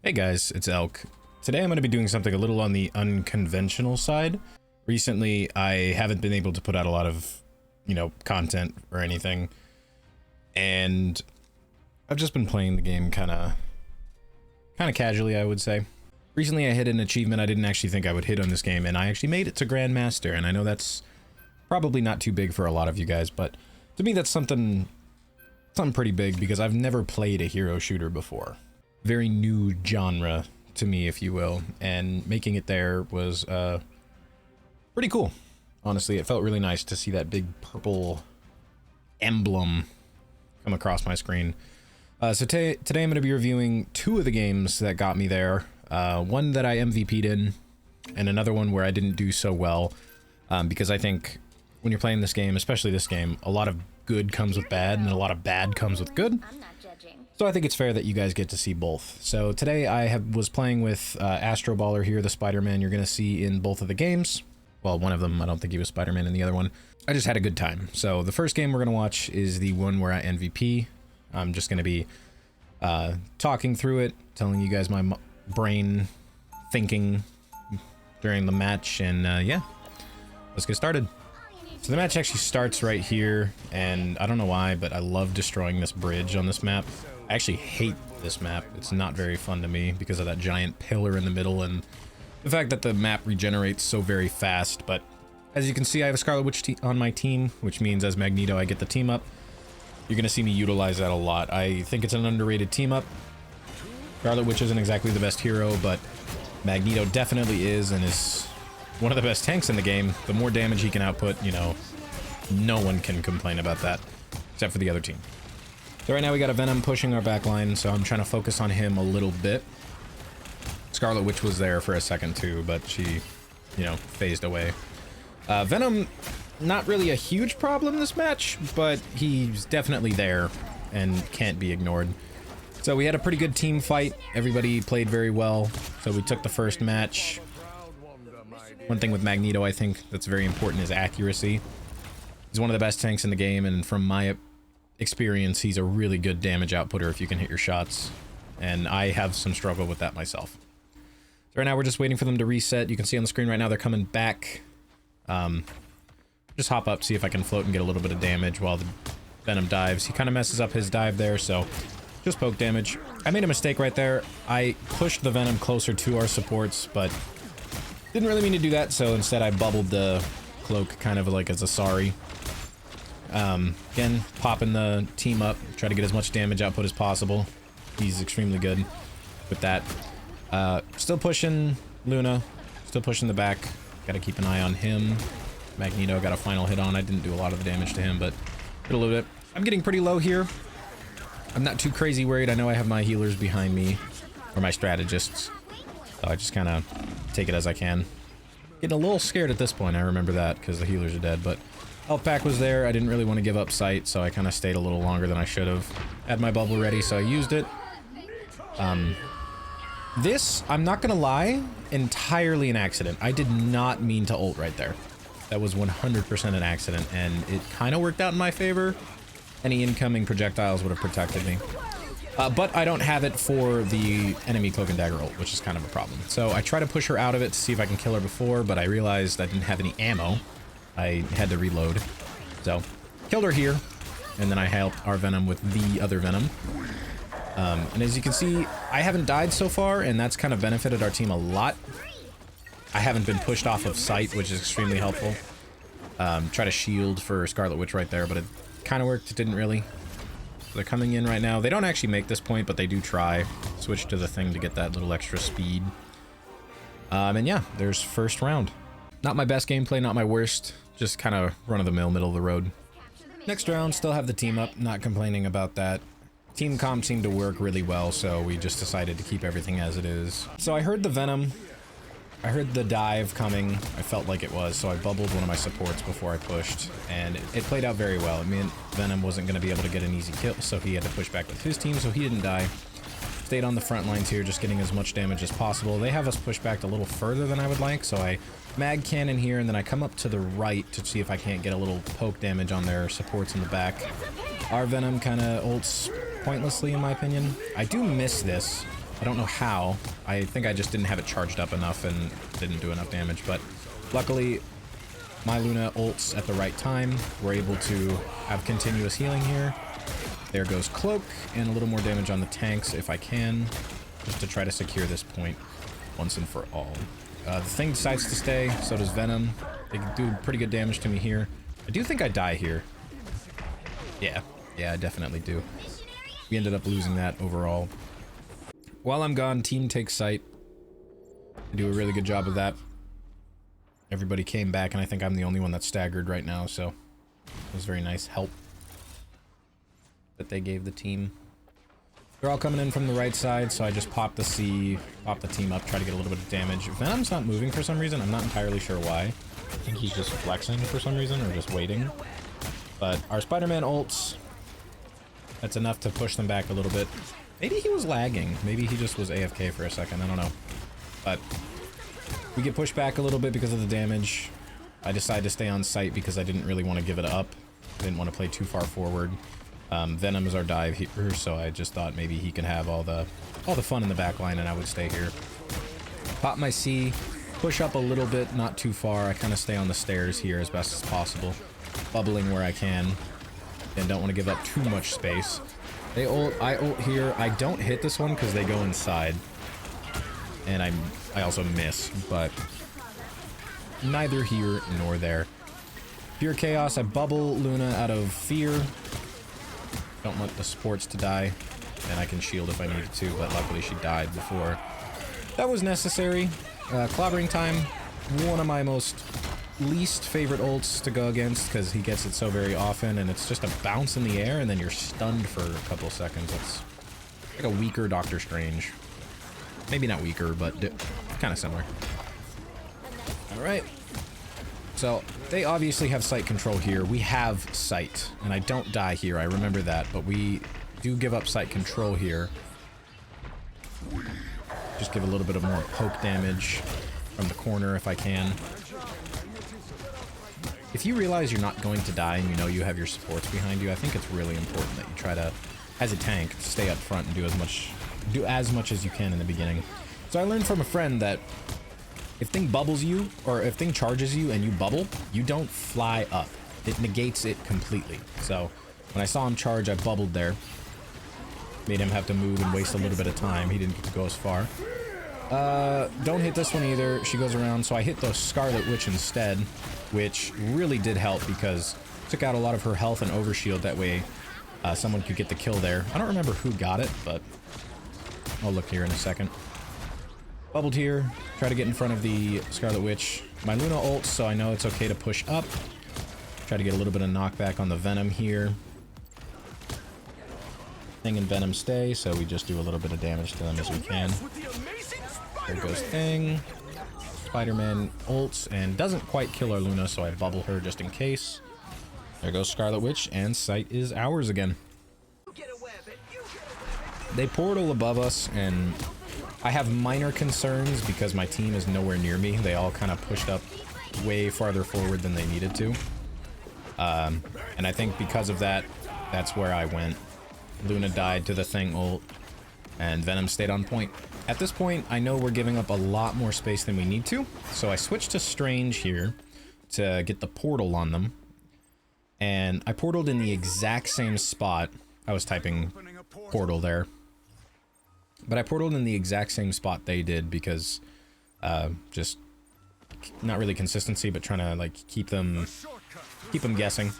Hey guys, it's Elk. Today I'm going to be doing something a little on the unconventional side. Recently, I haven't been able to put out a lot of, content or anything. And I've just been playing the game kind of casually, I would say. Recently I hit an achievement I didn't actually think I would hit on this game, and I actually made it to Grandmaster, and I know that's probably not too big for a lot of you guys, but to me that's something pretty big because I've never played a hero shooter before. Very new genre to me, if you will, and making it there was pretty cool. Honestly, it felt really nice to see that big purple emblem come across my screen. So today I'm going to be reviewing two of the games that got me there. One that I MVP'd in, and another one where I didn't do so well, because I think when you're playing this game, especially this game, a lot of good comes with bad, and a lot of bad comes with good. So I think it's fair that you guys get to see both. So today I was playing with Astro Baller here, the Spider-Man you're going to see in both of the games. Well, one of them, I don't think he was Spider-Man in the other one. I just had a good time. So the first game we're going to watch is the one where I MVP. I'm just going to be talking through it, telling you guys my brain thinking during the match, and yeah, let's get started. So the match actually starts right here, and I don't know why, but I love destroying this bridge on this map. I actually hate this map. It's not very fun to me because of that giant pillar in the middle and the fact that the map regenerates so very fast. But as you can see, I have a Scarlet Witch on my team, which means as Magneto I get the team up. You're gonna see me utilize that a lot. I think it's an underrated team up. Scarlet Witch isn't exactly the best hero, but Magneto definitely is, and is one of the best tanks in the game. The more damage he can output, no one can complain about that, except for the other team. So right now we got a Venom pushing our backline, so I'm trying to focus on him a little bit. Scarlet Witch was there for a second too, but she, phased away. Venom, not really a huge problem this match, but he's definitely there and can't be ignored. So we had a pretty good team fight. Everybody played very well, so we took the first match. One thing with Magneto I think that's very important is accuracy. He's one of the best tanks in the game, and from my experience, he's a really good damage outputter if you can hit your shots. And I have some struggle with that myself. So right now we're just waiting for them to reset. You can see on the screen right now they're coming back. Just hop up, see if I can float and get a little bit of damage while the Venom dives. He kind of messes up his dive there, so just poke damage. I made a mistake right there. I pushed the Venom closer to our supports, but didn't really mean to do that, so instead I bubbled the cloak kind of like as a sorry. Again, popping the team up, try to get as much damage output as possible. He's extremely good with that. Still pushing Luna, still pushing the back. Gotta keep an eye on him. Magneto got a final hit on. I didn't do a lot of the damage to him, but did a little bit. I'm getting pretty low here. I'm not too crazy worried. I know I have my healers behind me, or my strategists. So I just kind of take it as I can. Getting a little scared at this point, I remember that, because the healers are dead, but health pack was there. I didn't really want to give up sight, so I kind of stayed a little longer than I should have. Had my bubble ready, so I used it. This, I'm not gonna lie, entirely an accident. I did not mean to ult right there. That was 100% an accident, and it kind of worked out in my favor. Any incoming projectiles would have protected me. But I don't have it for the enemy Cloak and Dagger ult, which is kind of a problem. So I try to push her out of it to see if I can kill her before, but I realized I didn't have any ammo. I had to reload. So, killed her here, and then I helped our Venom with the other Venom. And as you can see, I haven't died so far, and that's kind of benefited our team a lot. I haven't been pushed off of sight, which is extremely helpful. Try to shield for Scarlet Witch right there, but it kind of worked. It didn't really. So they're coming in right now. They don't actually make this point, but they do try. Switch to the thing to get that little extra speed. And yeah, there's first round. Not my best gameplay, not my worst. Just kind of run-of-the-mill, middle of the road. Next round, still have the team up. Not complaining about that. Team comp seemed to work really well, so we just decided to keep everything as it is. So I heard the Venom. I heard the dive coming. I felt like it was, so I bubbled one of my supports before I pushed, and it played out very well. It meant Venom wasn't going to be able to get an easy kill, so he had to push back with his team, so he didn't die. Stayed on the front lines here, just getting as much damage as possible. They have us push back a little further than I would like, so I mag cannon here, and then I come up to the right to see if I can't get a little poke damage on their supports in the back. Our Venom kind of ults pointlessly, in my opinion. I do miss this. I don't know how. I think I just didn't have it charged up enough and didn't do enough damage, but luckily my Luna ults at the right time. We're able to have continuous healing here. There goes Cloak, and a little more damage on the tanks if I can, just to try to secure this point once and for all. The thing decides to stay, so does Venom. They do pretty good damage to me here. I do think I die here. Yeah, I definitely do. We ended up losing that overall. While I'm gone, team takes site. They do a really good job of that. Everybody came back, and I think I'm the only one that's staggered right now, so it was very nice help that they gave the team. They're all coming in from the right side, so I just pop the C, pop the team up, try to get a little bit of damage. Venom's not moving for some reason. I'm not entirely sure why. I think he's just flexing for some reason, or just waiting. But our Spider-Man ults, that's enough to push them back a little bit. Maybe he was lagging. Maybe he just was AFK for a second. I don't know. But we get pushed back a little bit because of the damage. I decided to stay on site because I didn't really want to give it up. I didn't want to play too far forward. Venom is our dive here, so I just thought maybe he could have all the fun in the back line and I would stay here. Pop my C, push up a little bit, not too far. I kind of stay on the stairs here as best as possible, bubbling where I can, and don't want to give up too much space. They ult, I ult here. I don't hit this one because they go inside, and I also miss, but neither here nor there. Pure chaos. I bubble Luna out of fear. Don't want the supports to die, and I can shield if I needed to, but luckily she died before that was necessary. Clobbering time, one of my most least favorite ults to go against because he gets it so very often, and it's just a bounce in the air and then you're stunned for a couple of seconds. It's like a weaker Doctor Strange. Maybe not weaker, but kind of similar. Alright. So, they obviously have sight control here. We have sight, and I don't die here, I remember that, but we do give up sight control here. Just give a little bit of more poke damage from the corner if I can. If you realize you're not going to die and you know you have your supports behind you, I think it's really important that you try to, as a tank, stay up front and do as much as you can in the beginning. So I learned from a friend that if thing bubbles you, or if thing charges you and you bubble, you don't fly up. It negates it completely. So when I saw him charge, I bubbled there. Made him have to move and waste a little bit of time. He didn't get to go as far. Don't hit this one either. She goes around, so I hit the Scarlet Witch instead, which really did help because it took out a lot of her health and overshield. That way someone could get the kill there. I don't remember who got it, but I'll look here in a second. Bubbled here, try to get in front of the Scarlet Witch. My Luna ults, so I know it's okay to push up. Try to get a little bit of knockback on the Venom here. Thing and Venom stay, so we just do a little bit of damage to them as we can. There goes Thing. Spider-Man ults and doesn't quite kill our Luna, so I bubble her just in case. There goes Scarlet Witch, and sight is ours again. They portal above us, and I have minor concerns because my team is nowhere near me. They all kind of pushed up way farther forward than they needed to. And I think because of that, that's where I went. Luna died to the Thing ult, and Venom stayed on point. At this point, I know we're giving up a lot more space than we need to, so I switched to Strange here to get the portal on them. And I portaled in the exact same spot. I was typing portal there. But I portaled in the exact same spot they did because just not really consistency, but trying to like keep them guessing.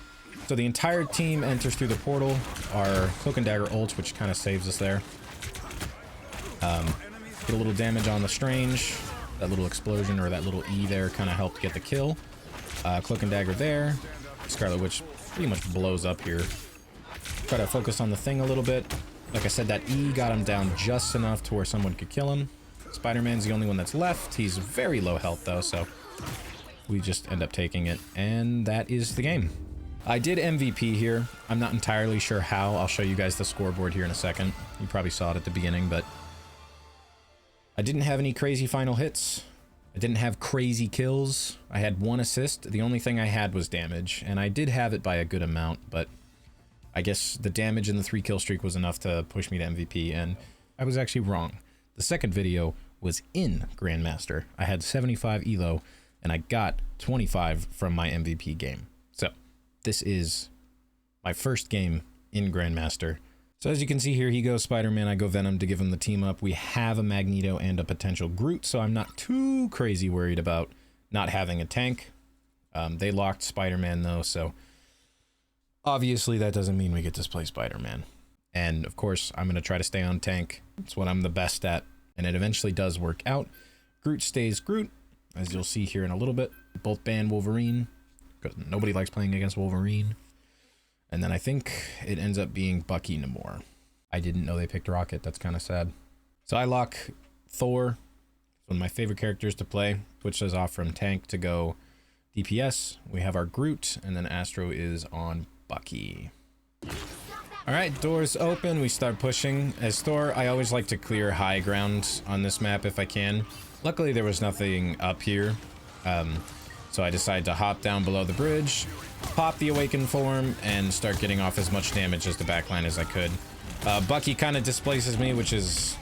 So the entire team enters through the portal. Our Cloak and Dagger ults, which kind of saves us there. Get a little damage on the Strange. That little explosion or that little E there kind of helped get the kill. Cloak and Dagger there. Scarlet Witch pretty much blows up here. Try to focus on the Thing a little bit. Like I said, that E got him down just enough to where someone could kill him. Spider-Man's the only one that's left. He's very low health though, so we just end up taking it. And that is the game. I did MVP here. I'm not entirely sure how. I'll show you guys the scoreboard here in a second. You probably saw it at the beginning, but I didn't have any crazy final hits. I didn't have crazy kills. I had 1 assist. The only thing I had was damage, and I did have it by a good amount, but I guess the damage and the 3 kill streak was enough to push me to MVP, and I was actually wrong. The second video was in Grandmaster. I had 75 elo and I got 25 from my MVP game. So this is my first game in Grandmaster. So as you can see here, he goes Spider-Man, I go Venom to give him the team up. We have a Magneto and a potential Groot, so I'm not too crazy worried about not having a tank. They locked Spider-Man though, so obviously that doesn't mean we get to play Spider-Man. And of course, I'm going to try to stay on tank. It's what I'm the best at, and it eventually does work out. Groot stays Groot, as you'll see here in a little bit. Both ban Wolverine, because nobody likes playing against Wolverine. And then I think it ends up being Bucky Namor. I didn't know they picked Rocket. That's kind of sad. So I lock Thor, one of my favorite characters to play, which is off from tank to go DPS. We have our Groot, and then Astro is on Bucky. All right, doors open. We start pushing. As Thor, I always like to clear high ground on this map if I can. Luckily, there was nothing up here. So I decided to hop down below the bridge, pop the awakened form, and start getting off as much damage as the backline as I could. Bucky kind of displaces me, which is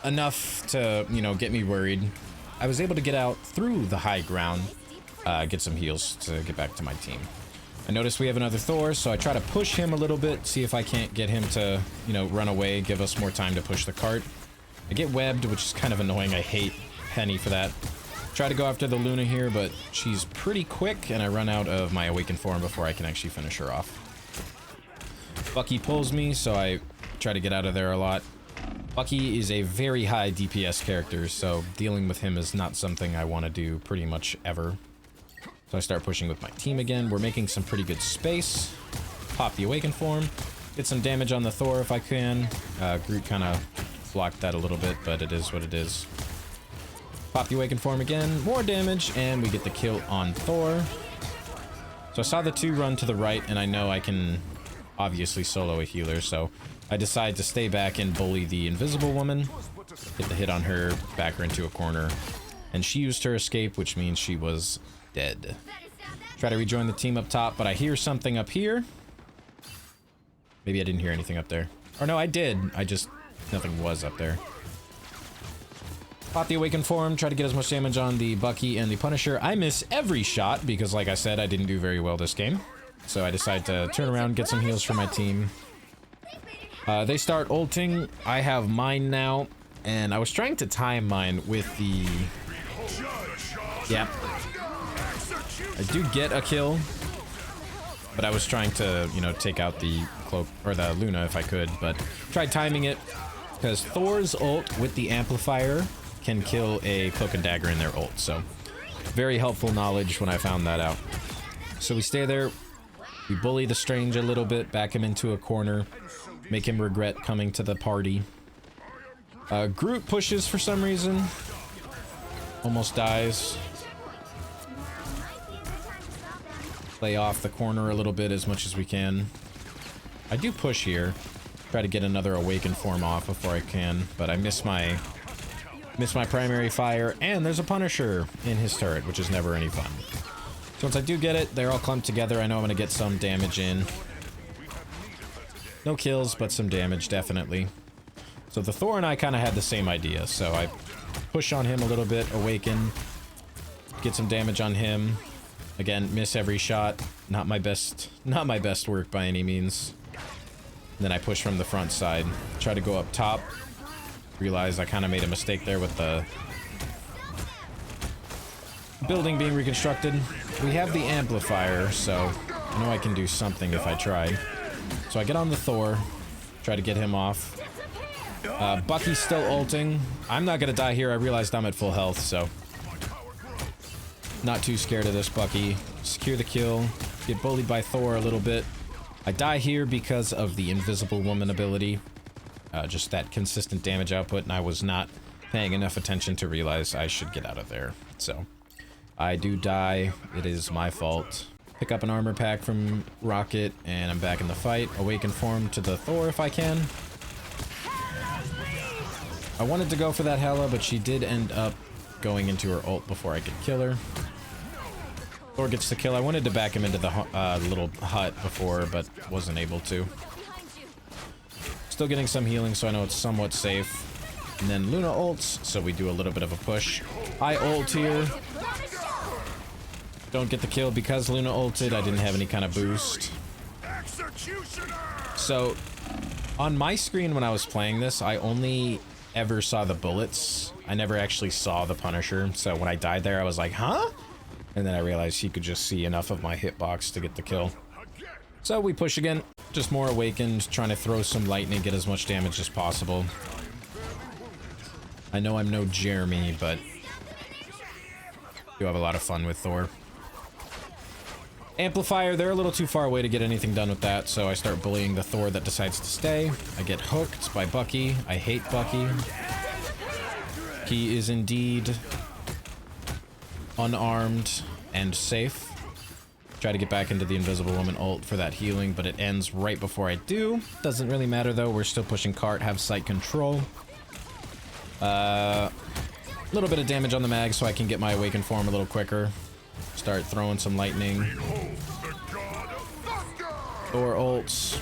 enough to, you know, get me worried. I was able to get out through the high ground, get some heals to get back to my team. I noticed we have another Thor, so I try to push him a little bit, see if I can't get him to, you know, run away, give us more time to push the cart. I get webbed, which is kind of annoying. I hate Penny for that. Try to go after the Luna here, but she's pretty quick, and I run out of my awakened form before I can actually finish her off. Bucky pulls me, so I try to get out of there a lot. Bucky is a very high DPS character, so dealing with him is not something I want to do pretty much ever. So I start pushing with my team again. We're making some pretty good space. Pop the awakened form. Get some damage on the Thor if I can. Groot kind of blocked that a little bit, but it is what it is. Pop the awakened form again. More damage, and we get the kill on Thor. So I saw the two run to the right, and I know I can obviously solo a healer, so I decide to stay back and bully the invisible woman. Get the hit on her, back her into a corner. And she used her escape, which means she was dead. Try to rejoin the team up top, but I hear something up here. Maybe I didn't hear anything up there. Or no, I did. Nothing was up there. Pop the awakened form, try to get as much damage on the Bucky and the Punisher. I miss every shot because, like I said, I didn't do very well this game. So I decide to turn around, get some heals for my team. They start ulting. I have mine now, and I was trying to time mine with the... Yep. I do get a kill, but I was trying to, you know, take out the cloak or the Luna if I could, but tried timing it because Thor's ult with the amplifier can kill a cloak and dagger in their ult. So very helpful knowledge when I found that out. So we stay there. We bully the Strange a little bit, back him into a corner, make him regret coming to the party. Groot pushes for some reason. Almost dies. Play off the corner a little bit as much as we can. I do push here. Try to get another awakened form off before I can, but I miss my primary fire, and there's a Punisher in his turret, which is never any fun. So once I do get it, they're all clumped together. I know I'm going to get some damage in. No kills, but some damage, definitely. So the Thor and I kind of had the same idea, so I push on him a little bit, awaken, get some damage on him. Again, miss every shot. Not my best work by any means. And then I push from the front side. Try to go up top. Realize I kind of made a mistake there with the building being reconstructed. We have the amplifier, so I know I can do something if I try. So I get on the Thor, try to get him off. Bucky's still ulting. I'm not gonna die here. I realized I'm at full health, so not too scared of this Bucky. Secure the kill. Get bullied by Thor a little bit. I die here because of the Invisible Woman ability. Just that consistent damage output, and I was not paying enough attention to realize I should get out of there. So I do die. It is my fault. Pick up an armor pack from Rocket, and I'm back in the fight. Awaken form to the Thor if I can. I wanted to go for that Hela, but she did end up going into her ult before I could kill her. Thor gets the kill. I wanted to back him into the little hut before, but wasn't able to. Still getting some healing, so I know it's somewhat safe. And then Luna ults, so we do a little bit of a push. I ult here. Don't get the kill because Luna ulted. I didn't have any kind of boost. So, on my screen when I was playing this, I only ever saw the bullets. I never actually saw the Punisher. So when I died there, I was like, huh? And then I realized he could just see enough of my hitbox to get the kill. So we push again. Just more awakened, trying to throw some lightning, get as much damage as possible. I know I'm no Jeremy, but you have a lot of fun with Thor. Amplifier, they're a little too far away to get anything done with that, so I start bullying the Thor that decides to stay. I get hooked by Bucky. I hate Bucky. He is indeed unarmed and safe. Try to get back into the Invisible Woman ult for that healing, but it ends right before I do. Doesn't really matter though, we're still pushing cart, have sight control. Little bit of damage on the mag so I can get my awakened form a little quicker. Start throwing some lightning. Thor ults.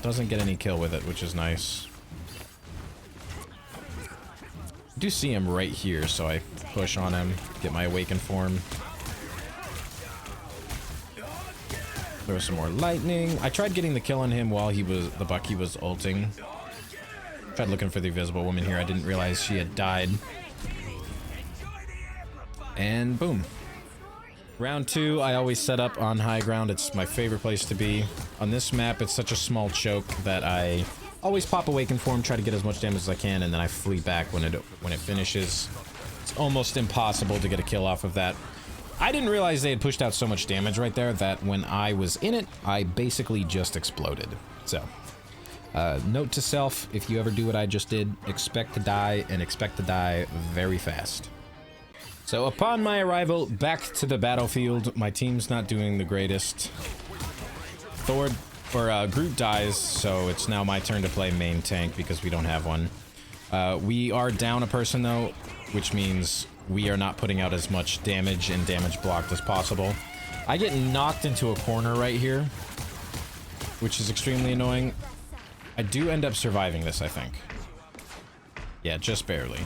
Doesn't get any kill with it, which is nice. I do see him right here, so I push on him, get my awakened form. Throw some more lightning. I tried getting the kill on him while the Bucky was ulting. Tried looking for the Invisible Woman here. I didn't realize she had died. And boom. Round 2, I always set up on high ground. It's my favorite place to be. On this map, it's such a small choke that I always pop awakened form, try to get as much damage as I can, and then I flee back when it finishes. It's almost impossible to get a kill off of that. I didn't realize they had pushed out so much damage right there that when I was in it, I basically just exploded. So, note to self, if you ever do what I just did, expect to die, and expect to die very fast. So upon my arrival back to the battlefield, my team's not doing the greatest. Groot dies, so it's now my turn to play main tank because we don't have one. We are down a person though, which means we are not putting out as much damage and damage blocked as possible. I get knocked into a corner right here, which is extremely annoying. I do end up surviving this, I think. Yeah, just barely.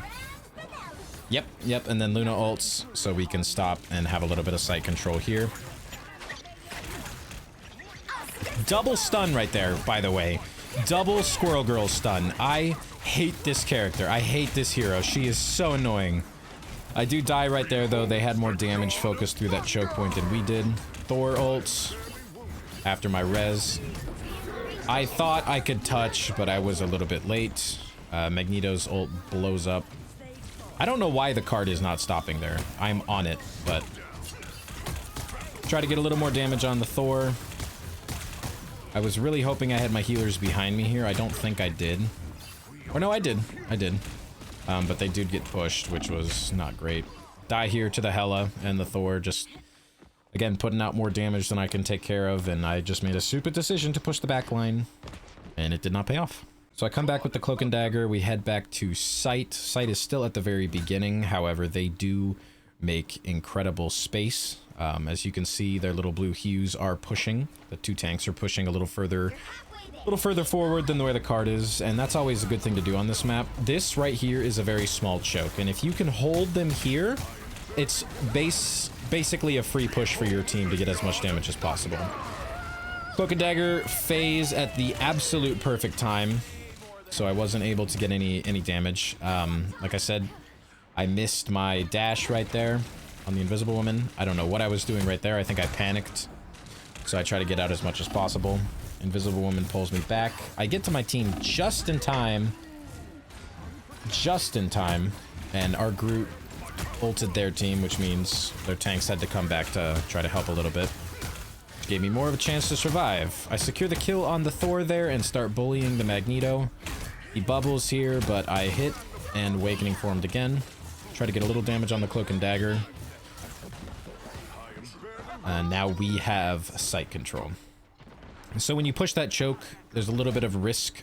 Yep, and then Luna ults, so we can stop and have a little bit of sight control here. Double stun right there, by the way. Double Squirrel Girl stun. I hate this character. I hate this hero. She is so annoying. I do die right there, though. They had more damage focused through that choke point than we did. Thor ults after my res. I thought I could touch, but I was a little bit late. Magneto's ult blows up. I don't know why the card is not stopping there. I'm on it, but try to get a little more damage on the Thor. I was really hoping I had my healers behind me here. I don't think I did. Or no, I did. But they did get pushed, which was not great. Die here to the Hela, and the Thor just, again, putting out more damage than I can take care of, and I just made a stupid decision to push the back line, and it did not pay off. So I come back with the Cloak and Dagger. We head back to Sight. Sight is still at the very beginning. However, they do make incredible space. As you can see, their little blue hues are pushing. The two tanks are pushing a little further forward than the way the card is, and that's always a good thing to do on this map. This right here is a very small choke, and if you can hold them here, it's basically a free push for your team to get as much damage as possible. Cloak and Dagger phase at the absolute perfect time, so I wasn't able to get any damage. Like I said, I missed my dash right there on the Invisible Woman. I don't know what I was doing right there. I think I panicked, so I try to get out as much as possible. Invisible Woman pulls me back. I get to my team just in time, and our Groot ulted their team, which means their tanks had to come back to try to help a little bit. Gave me more of a chance to survive. I secure the kill on the Thor there and start bullying the Magneto. He bubbles here, but I hit and awakening formed again. Try to get a little damage on the Cloak and Dagger. And now we have sight control. So when you push that choke, there's a little bit of risk.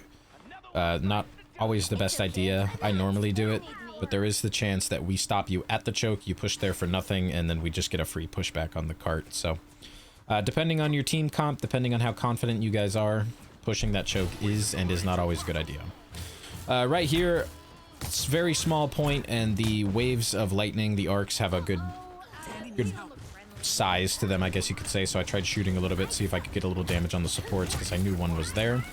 Not always the best idea. I normally do it, but there is the chance that we stop you at the choke, you push there for nothing, and then we just get a free pushback on the cart. So depending on your team comp, depending on how confident you guys are, pushing that choke is and is not always a good idea. Right here, it's very small point, and the waves of lightning, the arcs, have a good size to them, I guess you could say. So I tried shooting a little bit, see if I could get a little damage on the supports, because I knew one was there.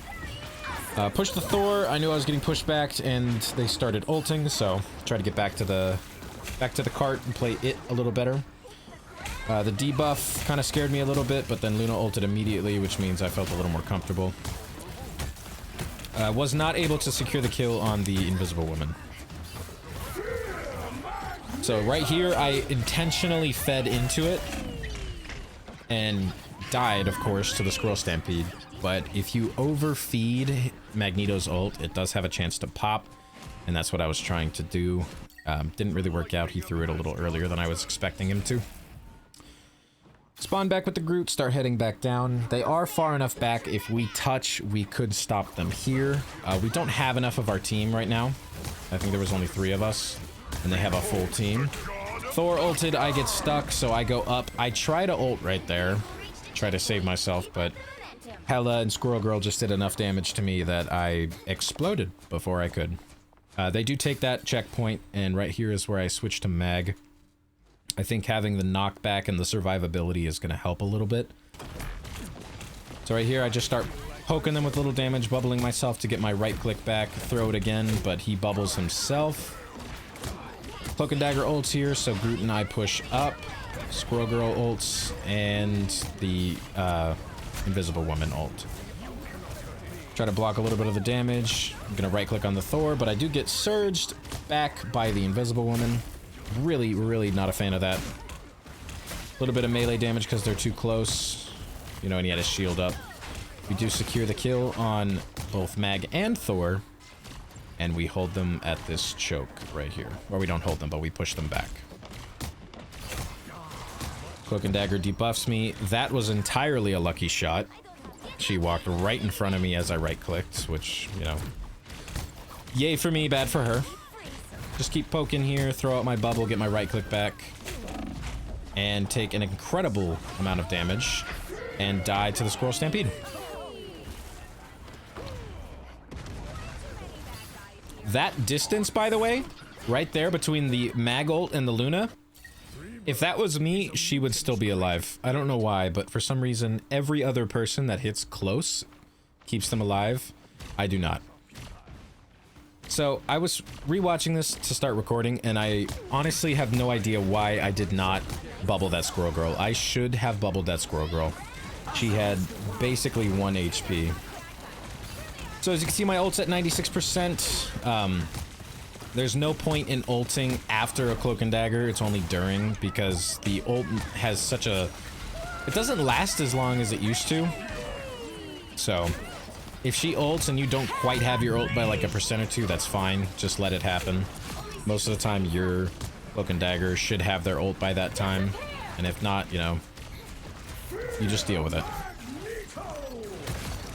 Pushed the Thor. I knew I was getting pushed back, and they started ulting, so tried to get back to the cart and play it a little better. The debuff kind of scared me a little bit, but then Luna ulted immediately, which means I felt a little more comfortable. Was not able to secure the kill on the Invisible Woman. So right here, I intentionally fed into it and died, of course, to the Squirrel Stampede. But if you overfeed Magneto's ult, it does have a chance to pop, and that's what I was trying to do. Didn't really work out. He threw it a little earlier than I was expecting him to. Spawn back with the Groot, start heading back down. They are far enough back. If we touch, we could stop them here. We don't have enough of our team right now. I think there was only 3 of us, and they have a full team. Thor ulted, I get stuck, so I go up. I try to ult right there, try to save myself, but Hela and Squirrel Girl just did enough damage to me that I exploded before I could. They do take that checkpoint, and right here is where I switch to Mag. I think having the knockback and the survivability is going to help a little bit. So right here, I just start poking them with little damage, bubbling myself to get my right click back, throw it again, but he bubbles himself. Cloak and Dagger ults here, so Groot and I push up. Squirrel Girl ults, and the Invisible Woman ult. Try to block a little bit of the damage. I'm going to right click on the Thor, but I do get surged back by the Invisible Woman. Really, really not a fan of that. A little bit of melee damage because they're too close. You know, and he had his shield up. We do secure the kill on both Mag and Thor. And we hold them at this choke right here. Or we don't hold them, but we push them back. Cloak and Dagger debuffs me. That was entirely a lucky shot. She walked right in front of me as I right-clicked, which, you know... Yay for me, bad for her. Just keep poking here, throw out my bubble, get my right click back, and take an incredible amount of damage, and die to the Squirrel Stampede. That distance, by the way, right there between the Mag ult and the Luna, if that was me, she would still be alive. I don't know why, but for some reason, every other person that hits close keeps them alive. I do not. So, I was rewatching this to start recording, and I honestly have no idea why I did not bubble that Squirrel Girl. I should have bubbled that Squirrel Girl. She had basically 1 HP. So, as you can see, my ult's at 96%. There's no point in ulting after a Cloak and Dagger, it's only during, because the ult has such a... It doesn't last as long as it used to. So... If she ults and you don't quite have your ult by like 1% or 2, that's fine. Just let it happen. Most of the time, your Cloak and Dagger should have their ult by that time. And if not, you know, you just deal with it.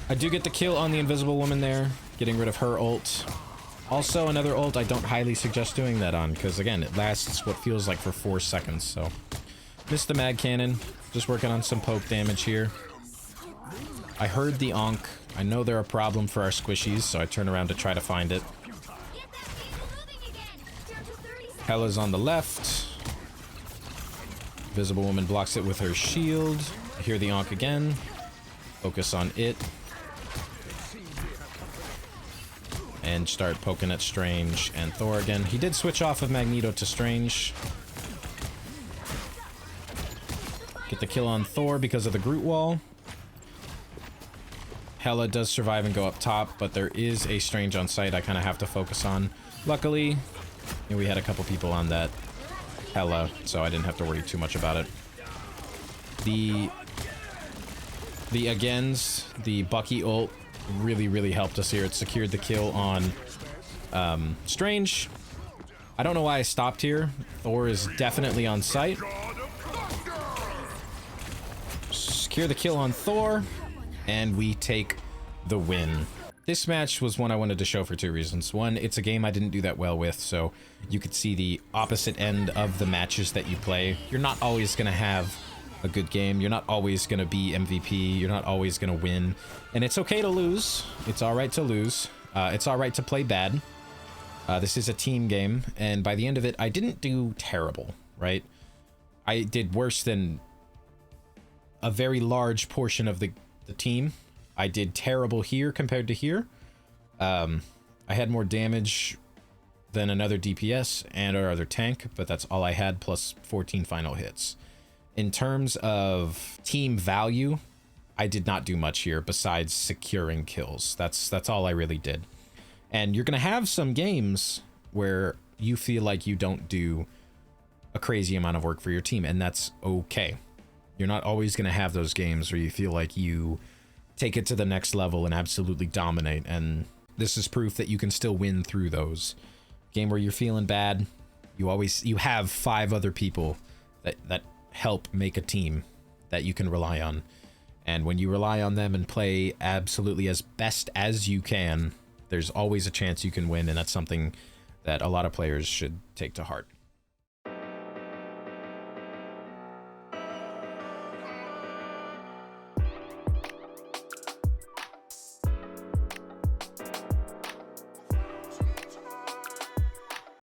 I do get the kill on the Invisible Woman there, getting rid of her ult. Also, another ult I don't highly suggest doing that on, because again, it lasts what feels like for 4 seconds, so. Missed the Mag Cannon. Just working on some poke damage here. I heard the Onk. I know they're a problem for our squishies, so I turn around to try to find it. Hela's on the left. Invisible Woman blocks it with her shield. I hear the Onk again. Focus on it. And start poking at Strange and Thor again. He did switch off of Magneto to Strange. Get the kill on Thor because of the Groot wall. Hela does survive and go up top, but there is a Strange on site I kind of have to focus on. Luckily, we had a couple people on that Hela, so I didn't have to worry too much about it. The Agains, the Bucky ult, really, really helped us here. It secured the kill on Strange. I don't know why I stopped here. Thor is definitely on site. Secure the kill on Thor. And we take the win. This match was one I wanted to show for 2 reasons. One, it's a game I didn't do that well with, so you could see the opposite end of the matches that you play. You're not always going to have a good game. You're not always going to be MVP. You're not always going to win. And it's okay to lose. It's all right to lose. It's all right to play bad. This is a team game, and by the end of it, I didn't do terrible, right? I did worse than a very large portion of the team. I did terrible here compared to here. I had more damage than another DPS and our other tank, but that's all I had, plus 14 final hits. In terms of team value, I did not do much here besides securing kills. That's all I really did. And you're going to have some games where you feel like you don't do a crazy amount of work for your team, and that's okay. You're not always going to have those games where you feel like you take it to the next level and absolutely dominate, and this is proof that you can still win through those. Game where you're feeling bad, you have 5 other people that help make a team that you can rely on. And when you rely on them and play absolutely as best as you can, there's always a chance you can win, and that's something that a lot of players should take to heart.